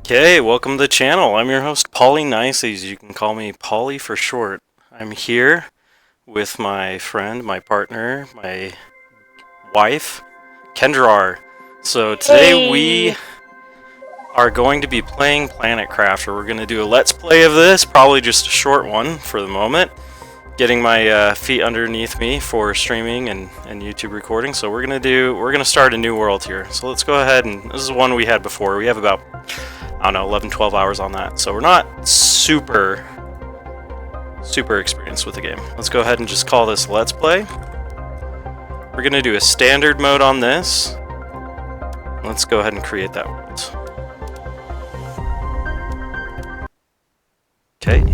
Okay, welcome to the channel. I'm your host, Paulie Nices. You can call me Paulie for short. I'm here with my friend, my partner, my wife, Kendrawrr. So today we are going to be playing Planet Crafter. We're going to do a let's play of this, probably just a short one for the moment. Getting my feet underneath me for streaming and YouTube recording. So we're gonna start a new world here. So let's go ahead, and this is one we had before. We have about, I don't know, 11, 12 hours on that. So we're not super experienced with the game. Let's go ahead and just call this Let's Play. We're going to do a standard mode on this. Let's go ahead and create that world. Okay.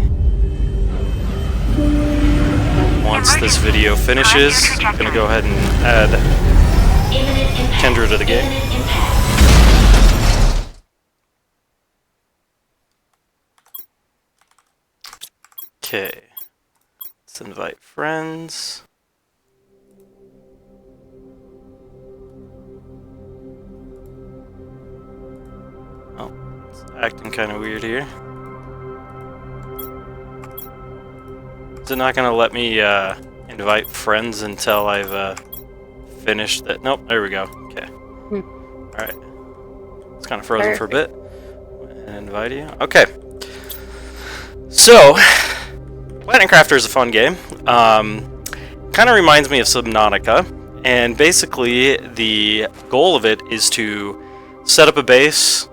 Once this video finishes, I'm going to go ahead and add Kendrawrr to the game. Okay, let's invite friends. Oh, it's acting kind of weird here. Is it not going to let me invite friends until I've finished that? Nope, there we go. Okay. Alright. It's kind of frozen for a bit. And invite you. Okay. So, Planet Crafter is a fun game. Kind of reminds me of Subnautica, and basically the goal of it is to set up a base,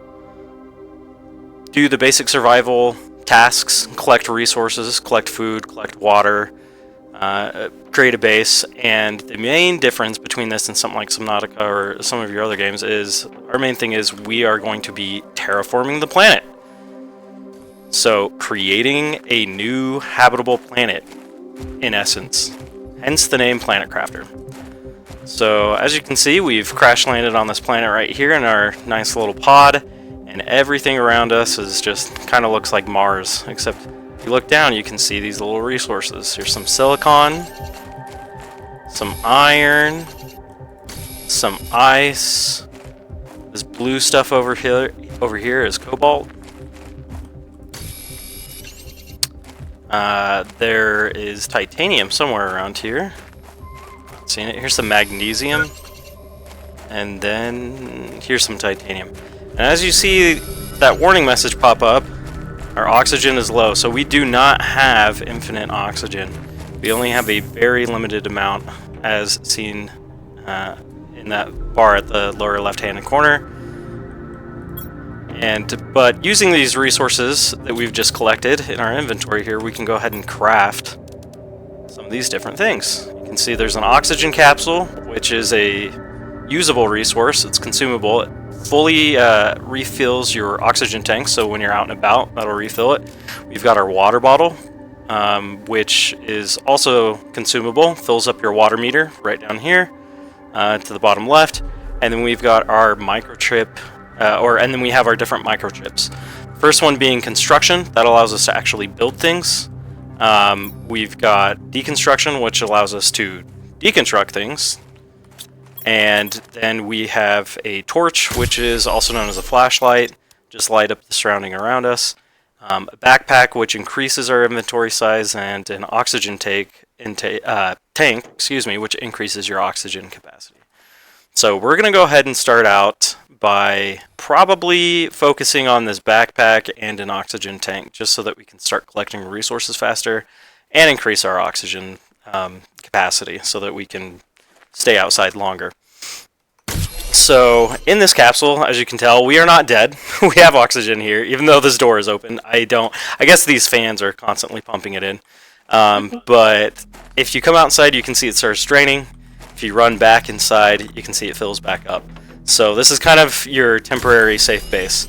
do the basic survival tasks, collect resources, collect food, collect water, create a base. And the main difference between this and something like Subnautica or some of your other games is our main thing is we are going to be terraforming the planet. So, creating a new habitable planet, in essence. Hence the name Planet Crafter. So, as you can see, we've crash landed on this planet right here in our nice little pod, and everything around us is just kind of looks like Mars, except if you look down, you can see these little resources. Here's some silicon, some iron, some ice. This blue stuff over here is cobalt. There is titanium somewhere around here. Not seeing it. Here's some magnesium. And then here's some titanium. And as you see that warning message pop up, our oxygen is low. So we do not have infinite oxygen. We only have a very limited amount, as seen in that bar at the lower left-hand corner. But using these resources that we've just collected in our inventory here, we can go ahead and craft some of these different things. You can see there's an oxygen capsule, which is a usable resource. It's consumable. It fully refills your oxygen tank, so when you're out and about, that'll refill it. We've got our water bottle, which is also consumable. Fills up your water meter right down here to the bottom left. And then we've got our microchip. And then we have our different microchips. First one being construction, that allows us to actually build things. We've got deconstruction, which allows us to deconstruct things. And then we have a torch, which is also known as a flashlight, just light up the surrounding around us. A backpack, which increases our inventory size, and an oxygen tank, which increases your oxygen capacity. So we're going to go ahead and start out by probably focusing on this backpack and an oxygen tank, just so that we can start collecting resources faster and increase our oxygen capacity so that we can stay outside longer. So in this capsule, as you can tell, we are not dead. We have oxygen here, even though this door is open. I guess these fans are constantly pumping it in. But if you come outside, you can see it starts draining. If you run back inside, you can see it fills back up. So this is kind of your temporary safe base.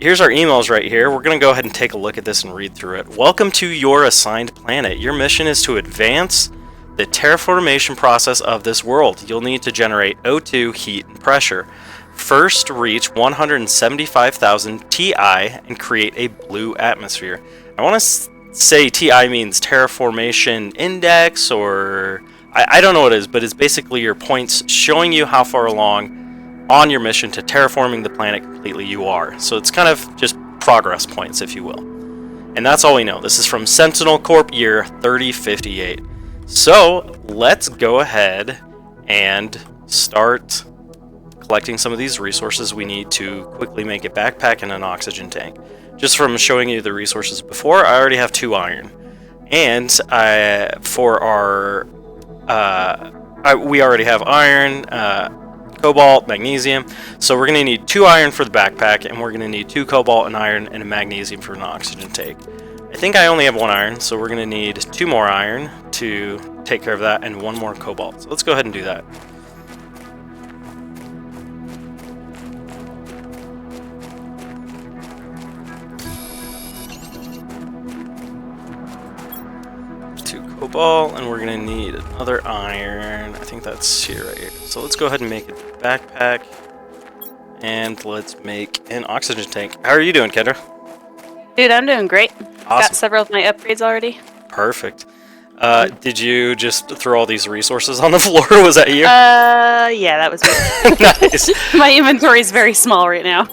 Here's our emails right here. We're going to go ahead and take a look at this and read through it. Welcome to your assigned planet. Your mission is to advance the terraformation process of this world. You'll need to generate O2, heat, and pressure. First, reach 175,000 Ti and create a blue atmosphere. I want to say Ti means terraformation index, or I don't know what it is, but it's basically your points showing you how far along on your mission to terraforming the planet completely, you are. So it's kind of just progress points, if you will. And that's all we know. This is from Sentinel Corp year 3058. So let's go ahead and start collecting some of these resources we need to quickly make a backpack and an oxygen tank. Just from showing you the resources before, I already have 2 iron. And for our... we already have iron, cobalt, magnesium. So we're going to need 2 iron for the backpack, and we're going to need 2 cobalt and iron and a magnesium for an oxygen tank. I think I only have 1 iron, so we're going to need 2 more iron to take care of that, and 1 more cobalt. So let's go ahead and do that. Cobalt, and we're gonna need another iron. I think that's here, right here. So let's go ahead and make a backpack, and let's make an oxygen tank. How are you doing, Kendra? Dude, I'm doing great. Awesome. Got several of my upgrades already. Perfect. Did you just throw all these resources on the floor? Was that you? Yeah, that was me. Nice. My inventory is very small right now.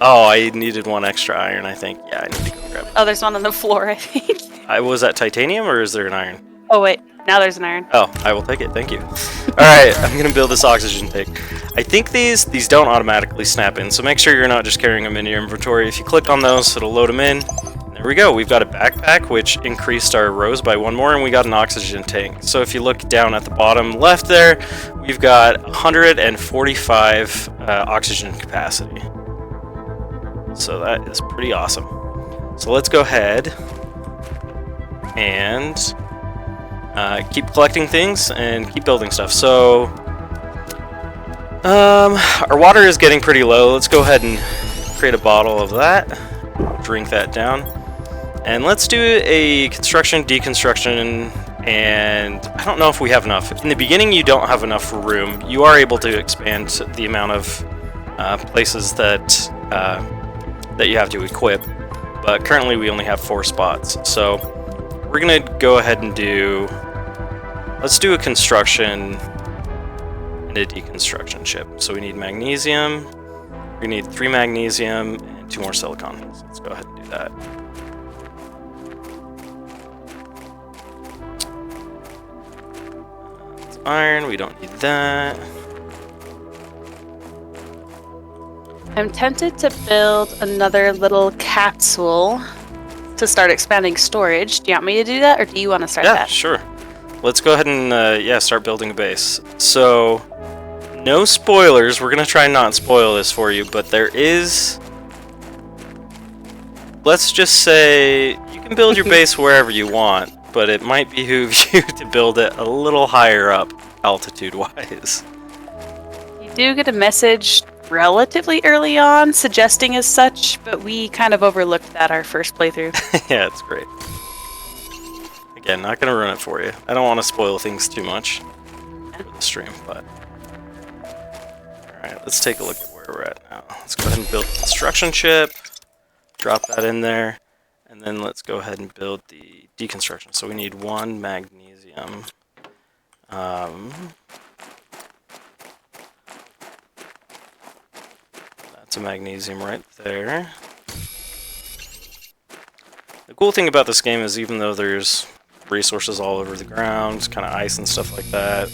Oh, I needed 1 extra iron, I think. Yeah, I need to go grab it. Oh, there's one on the floor, I think. Was that titanium, or is there an iron? Oh, wait. Now there's an iron. Oh, I will take it. Thank you. Alright, I'm going to build this oxygen tank. I think these don't automatically snap in, so make sure you're not just carrying them in your inventory. If you click on those, it'll load them in. There we go. We've got a backpack, which increased our rows by 1 more, and we got an oxygen tank. So if you look down at the bottom left there, we've got 145 oxygen capacity. So that is pretty awesome. So let's go ahead and keep collecting things and keep building stuff. So our water is getting pretty low. Let's go ahead and create a bottle of that, drink that down, and let's do a construction, deconstruction, and I don't know if we have enough. In the beginning, you don't have enough room. You are able to expand the amount of places that you have to equip, but currently we only have 4 spots. So we're gonna go ahead and let's do a construction and a deconstruction ship. So we need magnesium, we need 3 magnesium and 2 more silicon. So let's go ahead and do that. That's iron, we don't need that. I'm tempted to build another little capsule to start expanding storage. Do you want me to do that, or do you want to start that? Yeah, sure. Let's go ahead and start building a base. So, no spoilers. We're gonna try and not spoil this for you, but there is. Let's just say you can build your base wherever you want, but it might behoove you to build it a little higher up, altitude-wise. You do get a message relatively early on suggesting as such, but we kind of overlooked that our first playthrough. Yeah, it's great. Again, not gonna ruin it for you. I don't want to spoil things too much for the stream, but alright, let's take a look at where we're at now. Let's go ahead and build the construction ship, drop that in there, and then let's go ahead and build the deconstruction. So we need 1 magnesium. That's a magnesium right there. The cool thing about this game is even though there's resources all over the ground, kind of ice and stuff like that,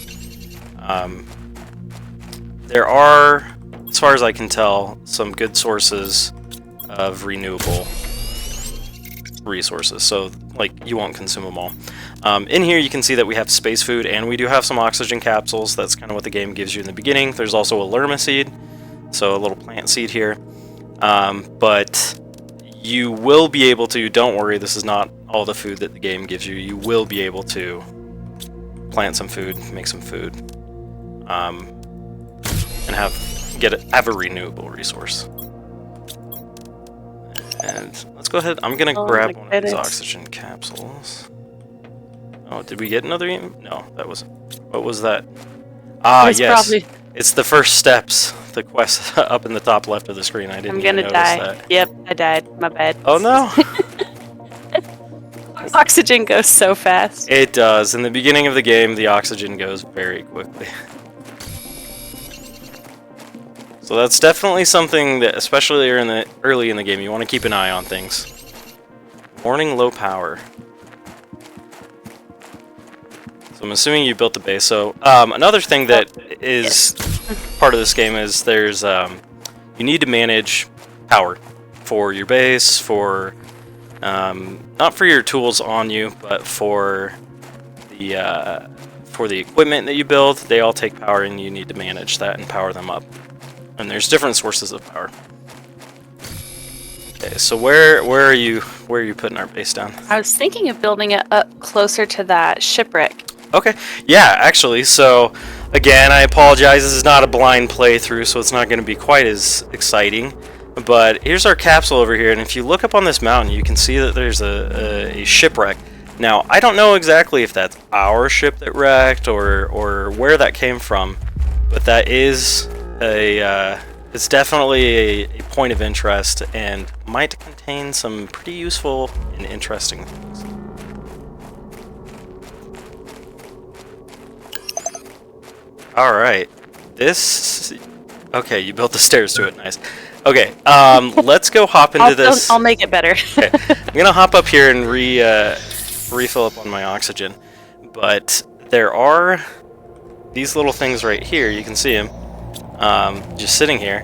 there are, as far as I can tell, some good sources of renewable resources, so like you won't consume them all. In here you can see that we have space food and we do have some oxygen capsules. That's kind of what the game gives you in the beginning. There's also a lerma seed, so a little plant seed here, but you will be able to, don't worry, this is not all the food that the game gives you. You will be able to plant some food, make some food, and have a renewable resource. And let's go ahead. I'm gonna grab one of these oxygen capsules. Oh, did we get another? No, that wasn't. What was that? Ah, yes. It's the first steps. The quest up in the top left of the screen. I didn't even notice that. Yep, I died. My bad. Oh no. Oxygen goes so fast. It does. In the beginning of the game, the oxygen goes very quickly. So that's definitely something that, especially early in the game, you want to keep an eye on things. Warning low power. So I'm assuming you built the base. So another thing that is part of this game is there's you need to manage power for your base, for not for your tools on you, but for the equipment that you build. They all take power, and you need to manage that and power them up. And there's different sources of power. Okay, so where are you putting our base down? I was thinking of building it up closer to that shipwreck. Okay, yeah, actually, so again, I apologize, this is not a blind playthrough, so it's not going to be quite as exciting, but here's our capsule over here, and if you look up on this mountain, you can see that there's a shipwreck. Now, I don't know exactly if that's our ship that wrecked or where that came from, but that is it's definitely a point of interest and might contain some pretty useful and interesting things. Alright, okay, you built the stairs to it, nice. Okay, let's go hop into this. I'll make it better. Okay. I'm gonna hop up here and refill up on my oxygen, but there are these little things right here, you can see them, just sitting here.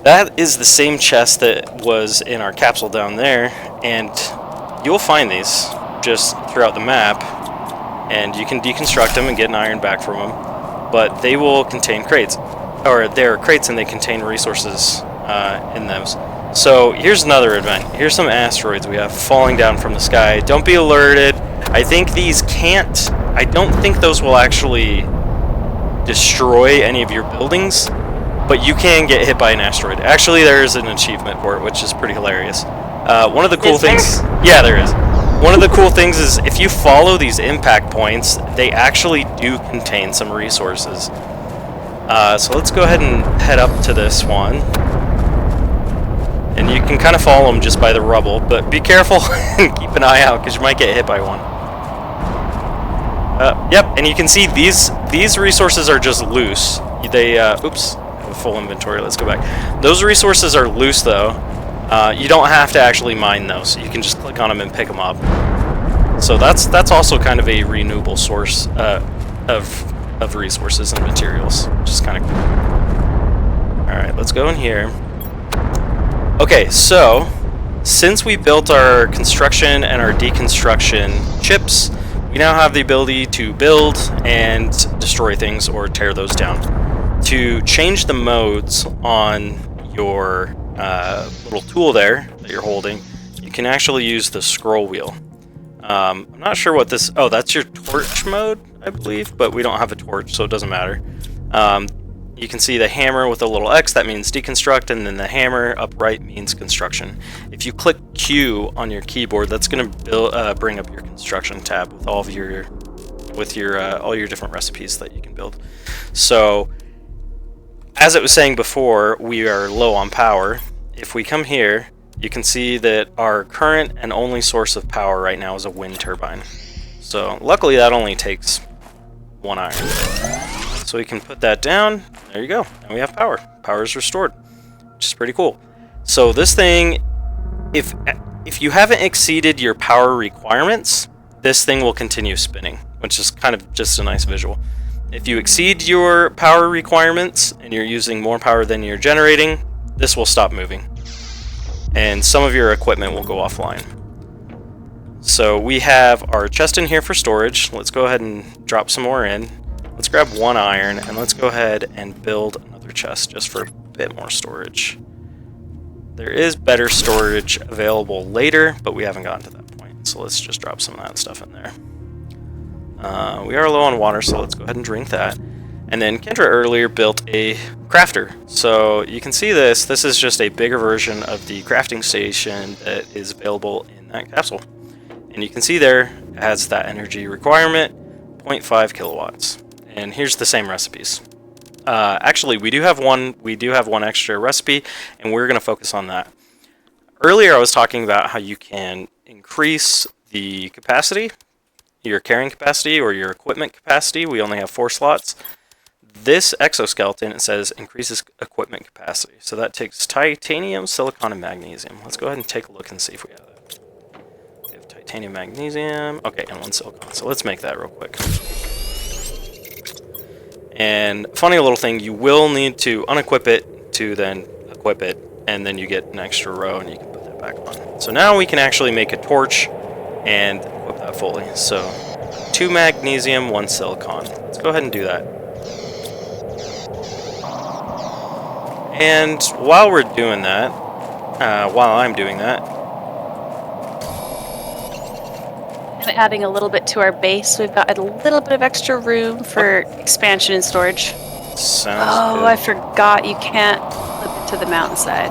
That is the same chest that was in our capsule down there, and you'll find these just throughout the map, and you can deconstruct them and get an iron back from them. But they will contain crates, or they're crates and they contain resources in those. So here's another event. Here's some asteroids we have falling down from the sky. Don't be alerted. I think these can't, I don't think those will actually destroy any of your buildings, but you can get hit by an asteroid. Actually, there is an achievement for it, which is pretty hilarious. One of the cool things, yeah, there is. One of the cool things is if you follow these impact points, they actually do contain some resources. So let's go ahead and head up to this one. And you can kind of follow them just by the rubble, but be careful and keep an eye out because you might get hit by one. Yep, and you can see these resources are just loose. They, oops, I have a full inventory, let's go back. Those resources are loose though. You don't have to actually mine those. You can just click on them and pick them up. So that's also kind of a renewable source of resources and materials, which is kind of cool. All right, let's go in here. Okay, so since we built our construction and our deconstruction chips, we now have the ability to build and destroy things or tear those down. To change the modes on your little tool there that you're holding, you can actually use the scroll wheel. I'm not sure what this, oh, that's your torch mode, I believe, but we don't have a torch, so it doesn't matter. You can see the hammer with a little X, that means deconstruct, and then the hammer upright means construction. If you click Q on your keyboard, that's going to bring up your construction tab with all of your all your different recipes that you can build. So as it was saying before, we are low on power. If we come here, you can see that our current and only source of power right now is a wind turbine. So luckily that only takes 1 iron. So we can put that down. There you go. Now we have power. Power is restored, which is pretty cool. So this thing, if you haven't exceeded your power requirements, this thing will continue spinning, which is kind of just a nice visual. If you exceed your power requirements and you're using more power than you're generating, this will stop moving. And some of your equipment will go offline. So we have our chest in here for storage. Let's go ahead and drop some more in. Let's grab 1 iron and let's go ahead and build another chest just for a bit more storage. There is better storage available later, but we haven't gotten to that point. So let's just drop some of that stuff in there. We are low on water, so let's go ahead and drink that. And then Kendrawrr earlier built a crafter. So you can see this is just a bigger version of the crafting station that is available in that capsule. And you can see there it has that energy requirement, 0.5 kilowatts. And here's the same recipes. Actually, we do have one extra recipe, and we're going to focus on that. Earlier, I was talking about how you can increase the capacity, your carrying capacity or your equipment capacity. We only have 4 slots. this exoskeleton, it says increases equipment capacity. So that takes titanium, silicon, and magnesium. Let's go ahead and take a look and see if we have that. We have titanium, magnesium, okay, and 1 silicon. So let's make that real quick. And funny little thing, you will need to unequip it to then equip it, and then you get an extra row and you can put that back on. So now we can actually make a torch and equip that fully. So 2 magnesium, 1 silicon. Let's go ahead and do that. And while we're doing that, while I'm doing that, And adding a little bit to our base, we've got a little bit of extra room for expansion and storage. sounds good. I forgot you can't flip it to the mountainside.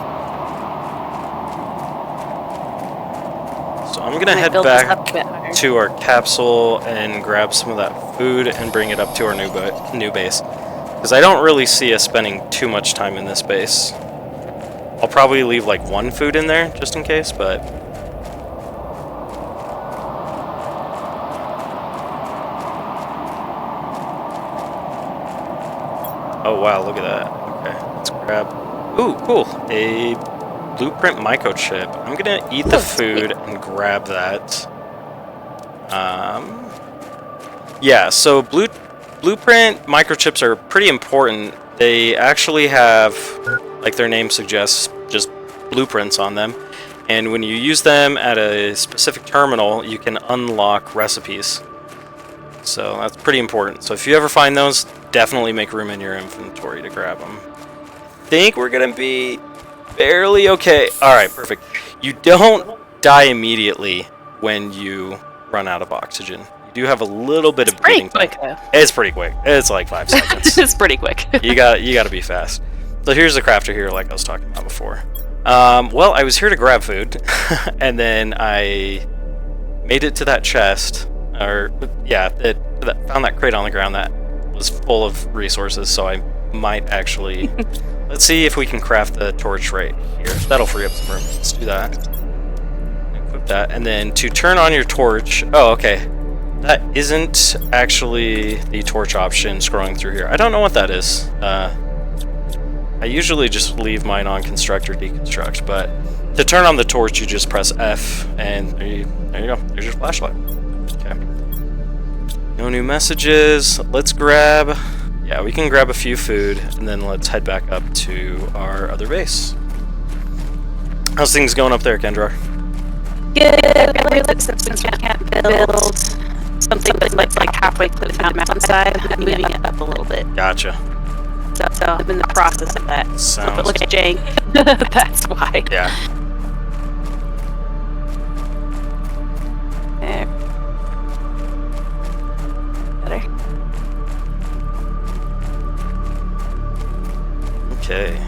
So I'm gonna I head built this up a back bit higher. to our capsule and grab some of that food and bring it up to our new base. Because I don't really see us spending too much time in this base. I'll probably leave like 1 food in there just in case, but oh wow, look at that. Okay, let's grab. Ooh, cool. A blueprint microchip. I'm gonna eat the food and grab that. Yeah, so blueprint microchips are pretty important. They actually have, like their name suggests, just blueprints on them. And when you use them at a specific terminal, you can unlock recipes. So that's pretty important. So if you ever find those, definitely make room in your inventory to grab them. Think we're gonna be barely okay. Alright, perfect. You don't die immediately when you run out of oxygen. You do have a little bit of breathing time. Quick though. It's pretty quick. It's like 5 seconds. It's pretty quick. you gotta be fast. So here's the crafter here, like I was talking about before. Well, I was here to grab food, and then I made it to that chest, or yeah, found that crate on the ground that was full of resources. So I might actually let's see if we can craft the torch right here. That'll free up some room. Let's do that. Equip that, and then to turn on your torch. Oh, okay. That isn't actually the torch option scrolling through here. I don't know what that is. I usually just leave mine on construct or deconstruct, but to turn on the torch, you just press F, and there you go. There's your flashlight. Okay. No new messages. Let's grab... Yeah, we can grab a few food, and then let's head back up to our other base. How's things going up there, Kendrawrr? Good. I realized that since we can't build something that's like halfway to the mountainside, I'm moving it up a little bit. Gotcha. So I'm in the process of that. Sounds... But look at Jane. That's why. Yeah. There. Better. Okay.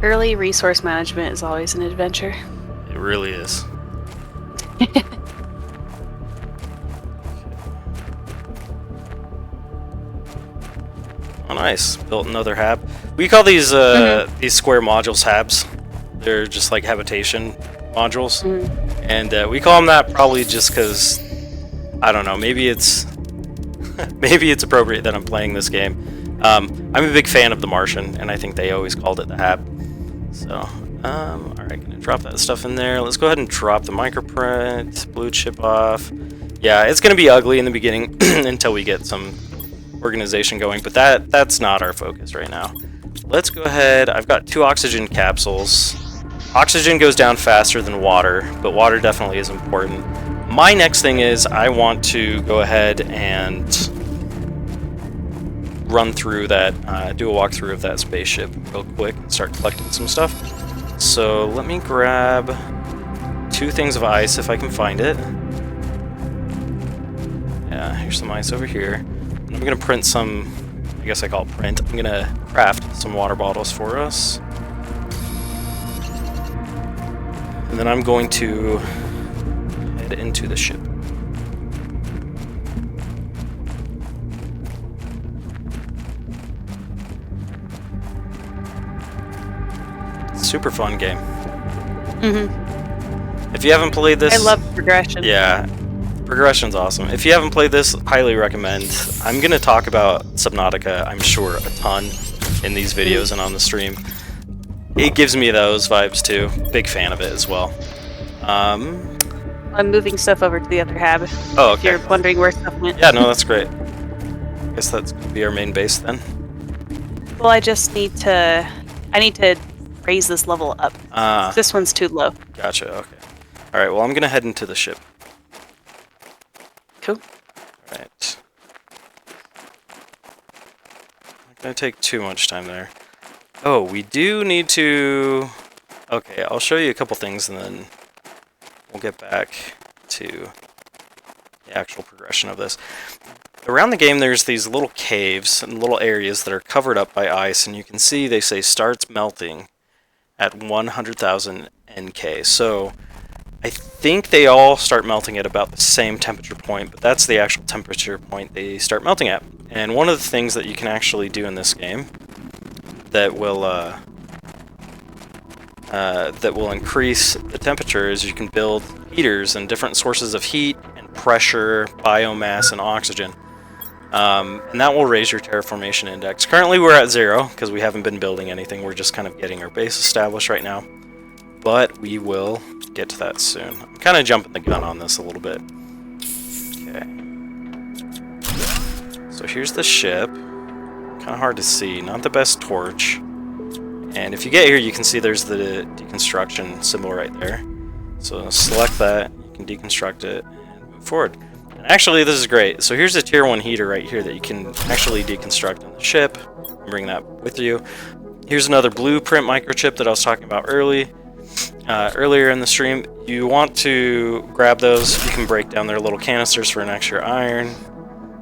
Early resource management is always an adventure. It really is. Oh, nice. Built another hab. We call these square modules habs. They're just like habitation modules, and we call them that probably just because I don't know. Maybe it's maybe it's appropriate that I'm playing this game. I'm a big fan of The Martian, and I think they always called it the hab. So, all right, gonna drop that stuff in there. Let's go ahead and drop the microprint blue chip off. Yeah, it's gonna be ugly in the beginning until we get some organization going, but that's not our focus right now. Let's go ahead. I've got 2 oxygen capsules. Oxygen goes down faster than water, but water definitely is important. My next thing is I want to go ahead and run through that, do a walkthrough of that spaceship real quick and start collecting some stuff. So let me grab 2 things of ice if I can find it. Yeah, here's some ice over here. I'm gonna print some, I guess I call it print. I'm gonna craft some water bottles for us. And then I'm going to head into the ship. Super fun game. If you haven't played this... I love progression. Yeah. progression's awesome. If you haven't played this, highly recommend. I'm going to talk about Subnautica, I'm sure, a ton in these videos and on the stream. It gives me those vibes too. Big fan of it as well. I'm moving stuff over to the other hab. Oh, If okay. you're wondering where stuff went. Yeah, no, that's great. Guess that's going to be our main base then. Well, I just need to... I need to raise this level up. This one's too low. Gotcha, okay. Alright, well, I'm going to head into the ship. Cool. Alright. Not going to take too much time there. Oh, we do need to... Okay, I'll show you a couple things and then we'll get back to the actual progression of this. Around the game there's these little caves and little areas that are covered up by ice, and you can see they say starts melting at 100,000 NK. So I think they all start melting at about the same temperature point, but that's the actual temperature point they start melting at. And one of the things that you can actually do in this game that will increase the temperature is you can build heaters and different sources of heat and pressure, biomass, and oxygen. And that will raise your terraformation index. Currently we're at 0 because we haven't been building anything. We're just kind of getting our base established right now. But we will get to that soon. I'm kind of jumping the gun on this a little bit. Okay. So here's the ship. Kind of hard to see. Not the best torch. And if you get here, you can see there's the deconstruction symbol right there. So select that. You can deconstruct it and move forward. And actually, this is great. So here's a tier 1 heater right here that you can actually deconstruct on the ship and bring that with you. Here's another blueprint microchip that I was talking about earlier in the stream. You want to grab those. You can break down their little canisters for an extra iron.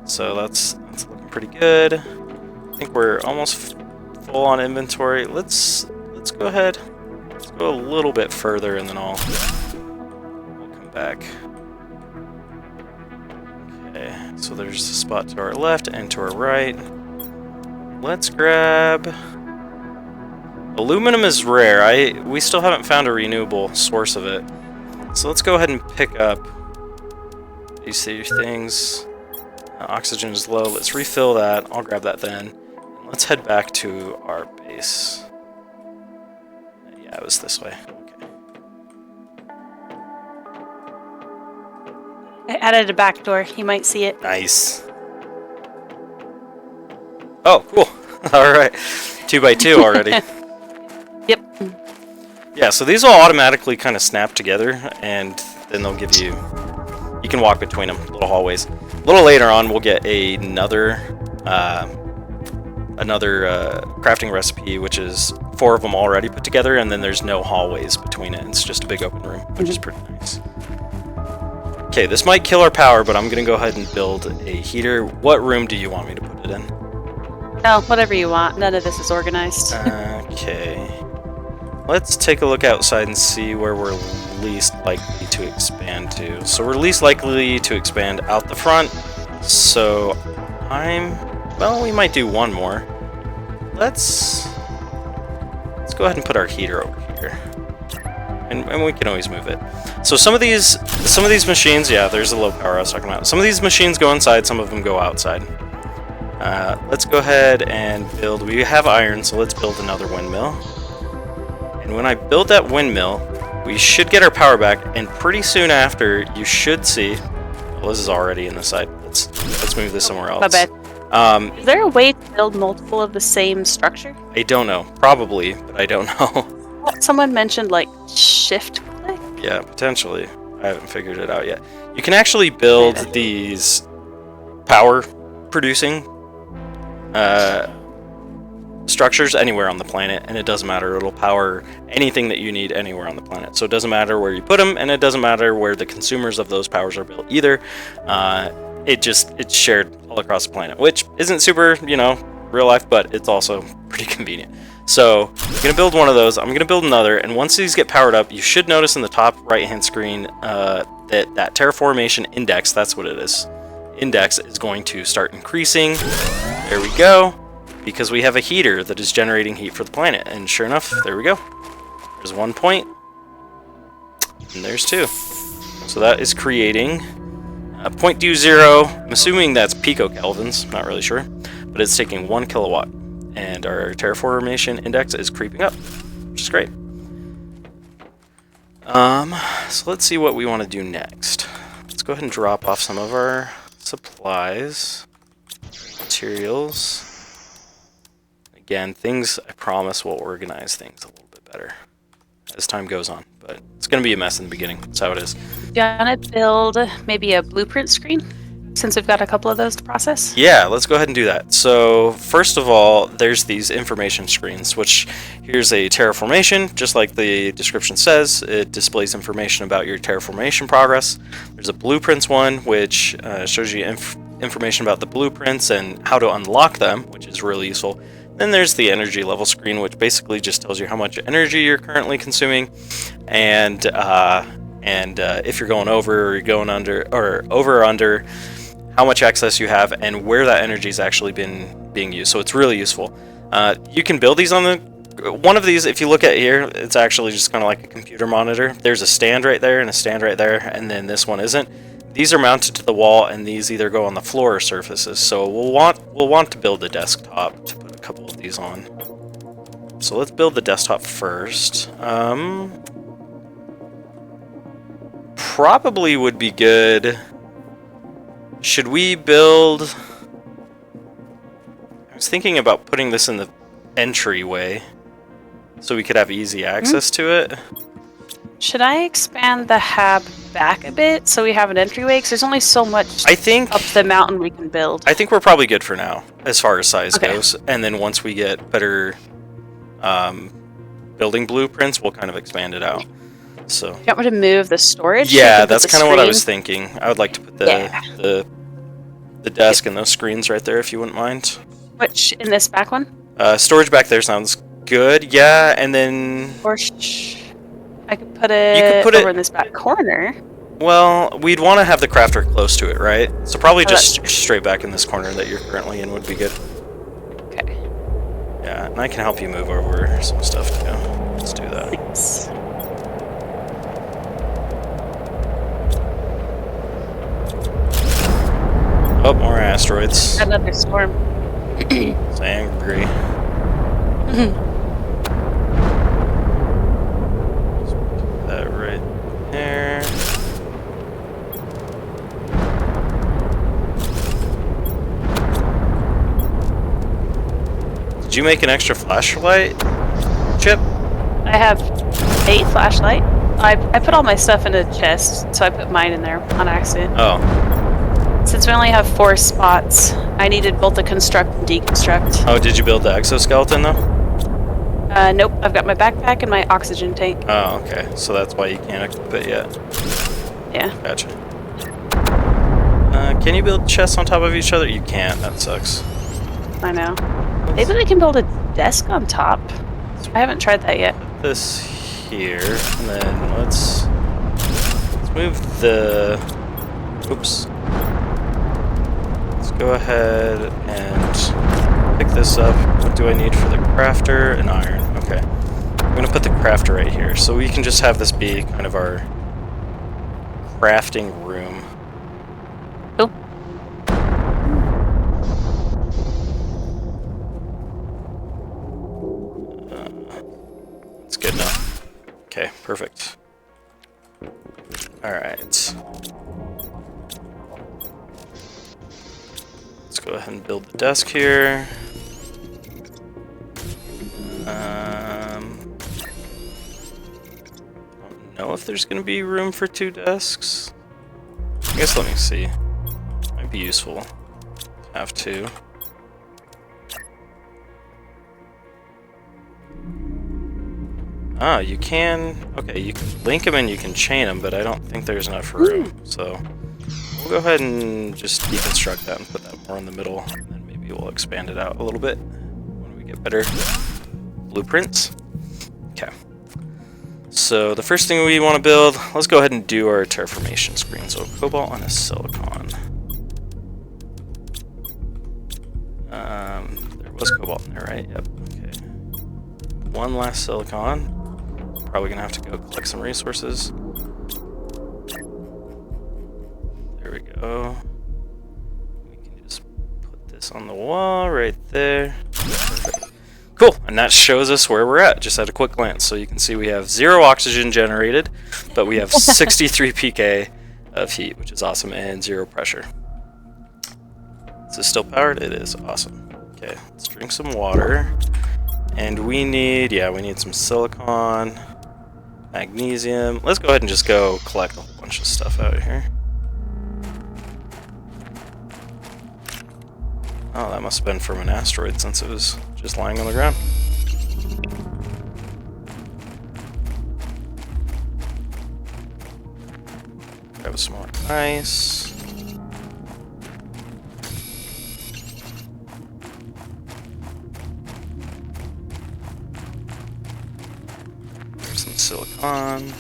So that's looking pretty good. I think we're almost full on inventory. Let's go ahead. Let's go a little bit further and then we'll come back. Okay, so there's a spot to our left and to our right. Let's grab... Aluminum is rare. We still haven't found a renewable source of it. So let's go ahead and pick up these things. Oxygen is low. Let's refill that. I'll grab that then. And let's head back to our base. Yeah, it was this way. Okay. I added a back door. You might see it. Nice. Oh, cool. All right. 2x2 already. Yep. Yeah, so these will automatically kind of snap together, and then they'll give you... You can walk between them, little hallways. A little later on, we'll get another crafting recipe, which is 4 of them already put together, and then there's no hallways between it. It's just a big open room, which is pretty nice. Okay, this might kill our power, but I'm going to go ahead and build a heater. What room do you want me to put it in? Oh, whatever you want. None of this is organized. Okay. Let's take a look outside and see where we're least likely to expand to. So we're least likely to expand out the front. So well, we might do one more. Let's go ahead and put our heater over here. And we can always move it. So some of these machines, yeah, there's the low power I was talking about. Some of these machines go inside, some of them go outside. Let's go ahead and build. We have iron, so let's build another windmill. And when I build that windmill, we should get our power back, and pretty soon after, you should see... Well, this is already in the side. Let's move this somewhere else. My bad. Is there a way to build multiple of the same structure? I don't know. Probably, but I don't know. Someone mentioned, like, shift click? Yeah, potentially. I haven't figured it out yet. You can actually build these power-producing structures anywhere on the planet, and it doesn't matter. It'll power anything that you need anywhere on the planet. So it doesn't matter where you put them, and it doesn't matter where the consumers of those powers are built either. It's shared all across the planet, which isn't super, real life, but it's also pretty convenient. So I'm gonna build one of those. I'm gonna build another, and once these get powered up, you should notice in the top right-hand screen that terraformation index, that's what it is, index is going to start increasing. There we go. Because we have a heater that is generating heat for the planet. And sure enough, there we go. There's 1 point. And there's 2. So that is creating 0.20, I'm assuming that's picokelvins, not really sure, but it's taking 1 kilowatt. And our terraformation index is creeping up, which is great. So let's see what we want to do next. Let's go ahead and drop off some of our supplies, materials. Again, things, I promise, will organize things a little bit better as time goes on, but it's going to be a mess in the beginning. That's how it is. Do you want to build maybe a blueprint screen, since we've got a couple of those to process? Yeah, let's go ahead and do that. So first of all, there's these information screens, which here's a terraformation, just like the description says. It displays information about your terraformation progress. There's a blueprints one, which shows you information about the blueprints and how to unlock them, which is really useful. Then there's the energy level screen, which basically just tells you how much energy you're currently consuming, and if you're going over or you're going under, or over or under, how much excess you have, and where that energy has actually been being used. So it's really useful. You can build these on the one of these. If you look at here, it's actually just kind of like a computer monitor. There's a stand right there and a stand right there, and then this one isn't. These are mounted to the wall, and these either go on the floor or surfaces. So we'll want to build the desktop to put a couple of these on. So let's build the desktop first. Probably would be good. Should we build... I was thinking about putting this in the entryway so we could have easy access to it. Should I expand the hab back a bit so we have an entryway? Because there's only so much up the mountain we can build. I think we're probably good for now, as far as size goes. And then once we get better building blueprints, we'll kind of expand it out. So. You want me to move the storage? Yeah, that's kind of what I was thinking. I would like to put the desk and those screens right there, if you wouldn't mind. Which, in this back one? Storage back there sounds good, yeah, and then... Or I could put it over in this back corner. Well, we'd want to have the crafter close to it, right? So probably just straight back in this corner that you're currently in would be good. Okay. Yeah, and I can help you move over some stuff too. Let's do that. Thanks. Oh, more asteroids. Another storm. It's angry. That right there. Did you make an extra flashlight, Chip? I have 8 flashlight. I put all my stuff in a chest, so I put mine in there on accident. Oh. Since we only have 4 spots, I needed both the construct and deconstruct. Oh, did you build the exoskeleton though? Nope. I've got my backpack and my oxygen tank. Oh, okay. So that's why you can't equip it yet. Yeah. Gotcha. Can you build chests on top of each other? You can't. That sucks. I know. Maybe we can build a desk on top. I haven't tried that yet. Put this here, and then let's move the... Oops. Let's go ahead and pick this up. What do I need for the crafter? An iron. Okay. I'm going to put the crafter right here, so we can just have this be kind of our crafting room. Cool. It's good enough. Okay, perfect. Alright. Let's go ahead and build the desk here. I don't know if there's going to be room for 2 desks. I guess let me see. Might be useful to have 2. Ah, you can... Okay, you can link them and you can chain them, but I don't think there's enough room. So we'll go ahead and just deconstruct that and put that more in the middle, and then maybe we'll expand it out a little bit when we get better blueprints. Okay. So the first thing we want to build, let's go ahead and do our terraformation screen. So cobalt and a silicon. There was cobalt in there, right? Yep. Okay. One last silicon. Probably gonna have to go collect some resources. There we go. this on the wall right there. Perfect. Cool, and that shows us where we're at, just at a quick glance. So you can see we have 0 oxygen generated, but we have 63 pk of heat, which is awesome, and 0 pressure. Is this still powered? It is. Awesome. Okay, let's drink some water. And we need, we need some silicon, magnesium. Let's go ahead and just go collect a whole bunch of stuff out of here. Oh, that must have been from an asteroid since it was just lying on the ground. Grab some more ice. There's some silicon.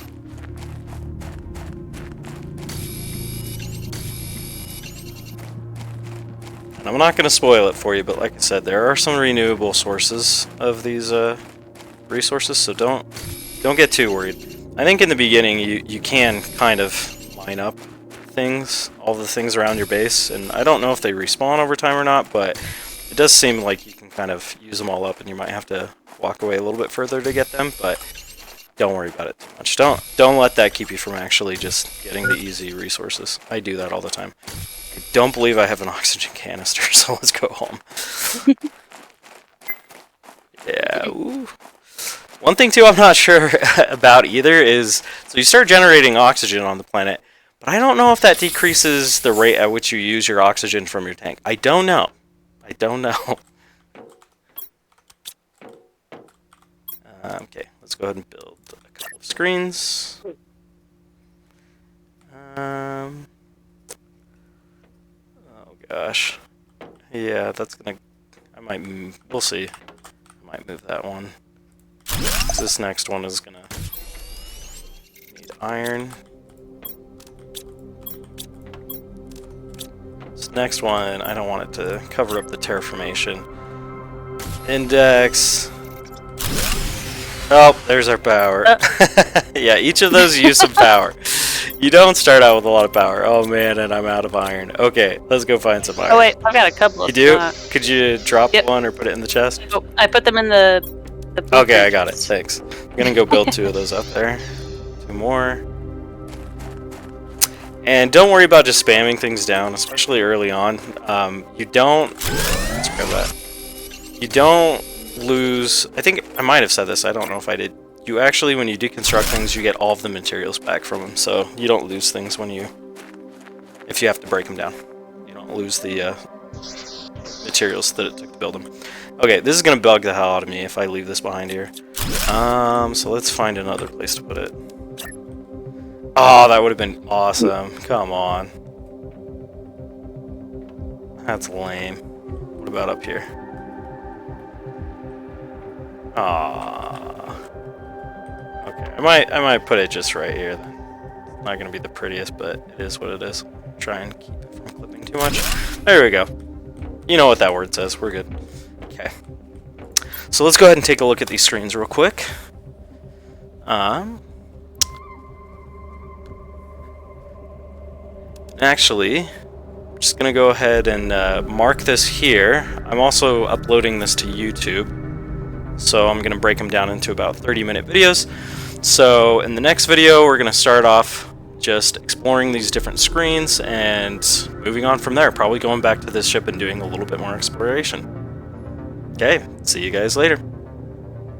I'm not going to spoil it for you, but like I said, there are some renewable sources of these resources, so don't get too worried. I think in the beginning you can kind of line up things, all the things around your base, and I don't know if they respawn over time or not, but it does seem like you can kind of use them all up, and you might have to walk away a little bit further to get them, but don't worry about it too much. Don't let that keep you from actually just getting the easy resources. I do that all the time. I don't believe I have an oxygen canister, so let's go home. Yeah, ooh. One thing too I'm not sure about either is, so you start generating oxygen on the planet, but I don't know if that decreases the rate at which you use your oxygen from your tank. I don't know. Okay, let's go ahead and build a couple of screens. Oh gosh. Yeah, that's gonna... we'll see. I might move that one. This next one is gonna need iron. This next one, I don't want it to cover up the terraformation index. Oh, there's our power. Yeah, each of those use some power. You don't start out with a lot of power. Oh man, and I'm out of iron. Okay, let's go find some iron. Oh wait, I've got a couple of You do? Could you drop one or put it in the chest? Oh, I put them in the okay, I got it. Thanks. I'm gonna go build 2 of those up there. 2 more. And don't worry about just spamming things down, especially early on. You don't... Let's grab that. You don't lose... I think I might have said this. I don't know if I did. You actually, when you deconstruct things, you get all of the materials back from them. So you don't lose things when you... if you have to break them down. You don't lose the materials that it took to build them. Okay, this is going to bug the hell out of me if I leave this behind here. So let's find another place to put it. Oh, that would have been awesome. Come on. That's lame. What about up here? Ah. Okay, I might put it just right here then. It's not gonna be the prettiest, but it is what it is. Try and keep it from clipping too much. There we go. You know what that word says. We're good. Okay. So let's go ahead and take a look at these screens real quick. Actually, I'm just gonna go ahead and mark this here. I'm also uploading this to YouTube, so I'm gonna break them down into about 30-minute videos. So in the next video, we're gonna start off just exploring these different screens and moving on from there, probably going back to this ship and doing a little bit more exploration. Okay, see you guys later.